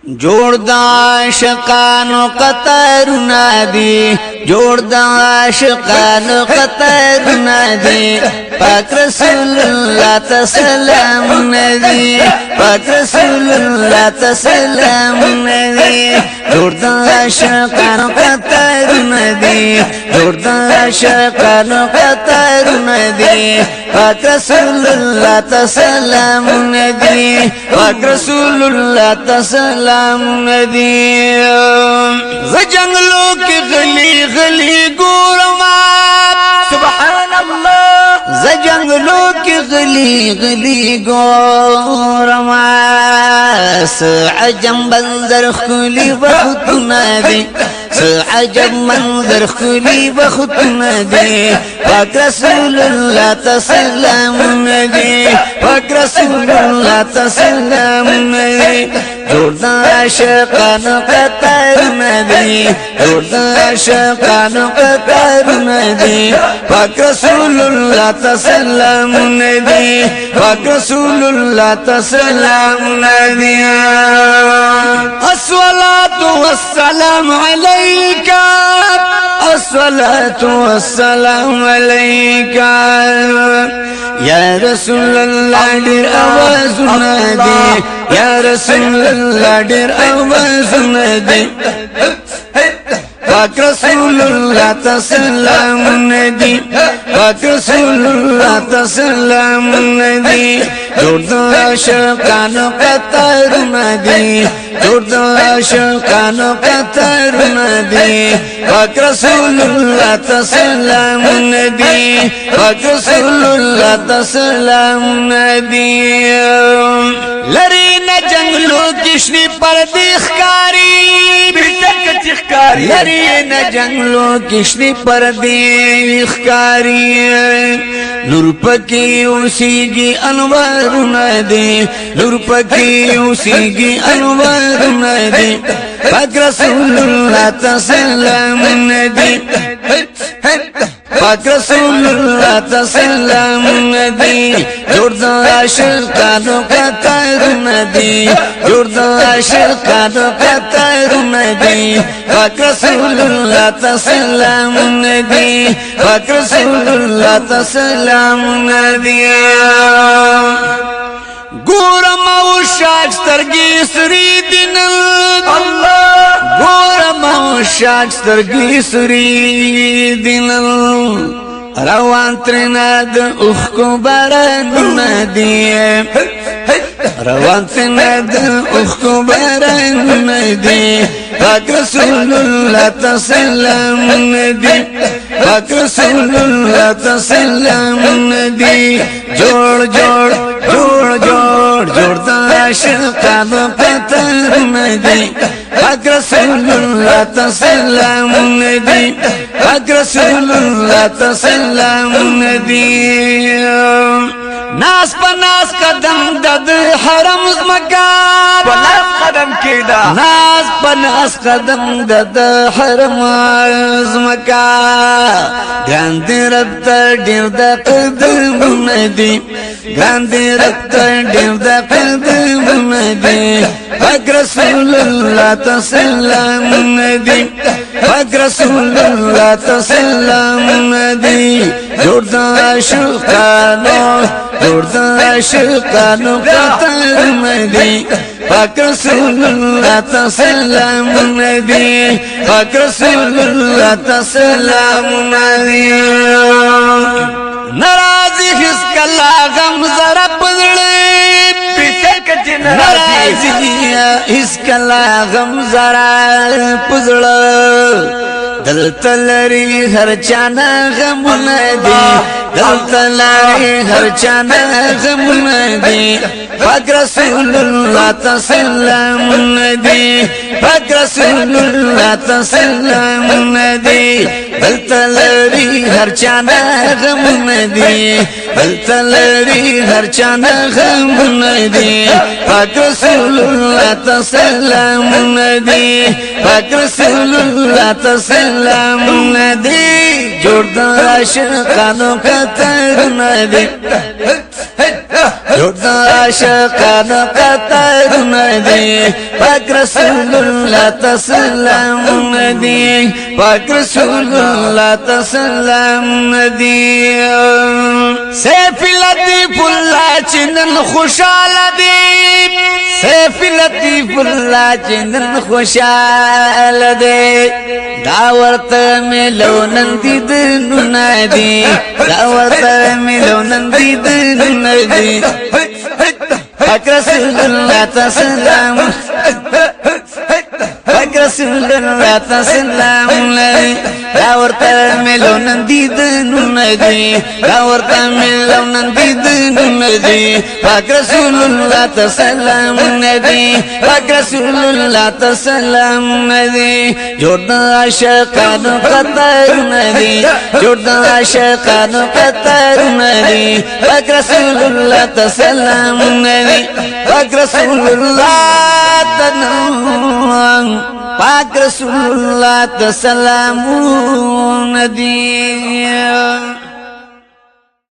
جوړ د عاشقانو قطارونه دي جوړ د عاشقانو قطارونه دي پاک رسول الله تسلام ندي پاک رسول الله تسلام ندي جوړ د عاشقانو قطارونه دي جوړ د عاشقانو قطارونه دي پاک رسول الله تسلام ندي پاک رسول الله تسلام ندي ز جنگلو کې غلي غلي ګورما سبحان الله ز جنگلو کې غلي غلي ګورما س عجب منظر خولي وخت ندي عجب منظر خولي وخت ندي پاک رسول الله تسلام ندي پاک رسول الله تسلام ندي جوړ د عاشقانو قطارونه دي جوړ د عاشقانو قطارونه دي پاک رسول الله تسلام ندي پاک رسول الله تسلام ندي الصلاة والسلام عليك الصلاة والسلام عليك يا رسول الله دير آوازونه دي يا رسول الله دير آوازونه دي پاک رسول الله تسلام ندي پاک رسول الله تسلام ندي جوړ د عاشقانو قطارونه دي جوړ د عاشقانو قطارونه دي پاک رسول الله تسلام ندي پاک رسول الله تسلام ندي لری نه جنگلو کشنی پردی ښکاری لری نه جنگلو کشنی پردی ښکاری نور پکی اوسیږي انوارونه دي نور پکی اوسیږي انوارونه دي پاک رسول الله تسلام ندي پاک رسول الله تسلام ندي جوړ د عاشقانو قطارونه دي جوړ د عاشقانو قطارونه دي پاک رسول الله تسلام ندي پاک رسول الله تسلام ندي ګورم او شاک سترګې سری دین الله ګورم او شاک سترګې سری دین روان ترنا د اوخ کو باران ندی روان ترنا د اوخ کو باران ندی پاک رسول الله تسلام ندی پاک رسول الله تسلام ندی جوړ جوړ جوړ جوړ جوړ د عاشقانو قطارونه دي پاک رسول الله تسلام ندي پاک رسول الله تسلام ندي ناس پناس قدم د حرم زمکا پناس قدم کېدا ناس پناس قدم د حرم زمکا ګاند رب ته ډېر د قدم ندي ګاند رب ته ډېر د قدم ندي پاک رسول الله تسلام ندي پاک رسول الله تسلام ندي جوړ د عاشقانو جوړ د عاشقانو قطارونه دي پاک رسول الله تسلام ندي پاک رسول الله تسلام ندي ناراضي هیڅ کله غم زره پدړې ناراضي هیڅ کله غم زره پدړې دلته لري هر چانه غمونه دي دلته لري هر چانه غمونه دي پاک رسول الله تسلام ندي پاک رسول الله تسلام ندي دلته لري هر چانه غمونه دي دلته لري هر چانه غمونه دي پاک رسول الله تسلام ندي پاک رسول الله تسلام ندي جوړ د عاشقانو قطارونه دي جوړ عاشقان قطر ندی پاک رسول الله تسلام ندی پاک رسول الله تسلام ندی سیف لطیف الله چنن خوشاله دی سیف لطیف الله چنن خوشاله دی دا ورته ملونن دید نادي دا ورته ملونن دید نادي پاک رسول الله تسلام پاک رسول الله تسلام دا ورته ملونن دید نادي دا ورته ملونن دید نادي پاک رسول الله تسلام ندی پاک رسول الله تسلام ندی جوړ عاشقانو قطر ندی جوړ عاشقانو قطر ندی پاک رسول الله تسلام ندی پاک رسول الله تنو پاک رسول الله تسلام ندی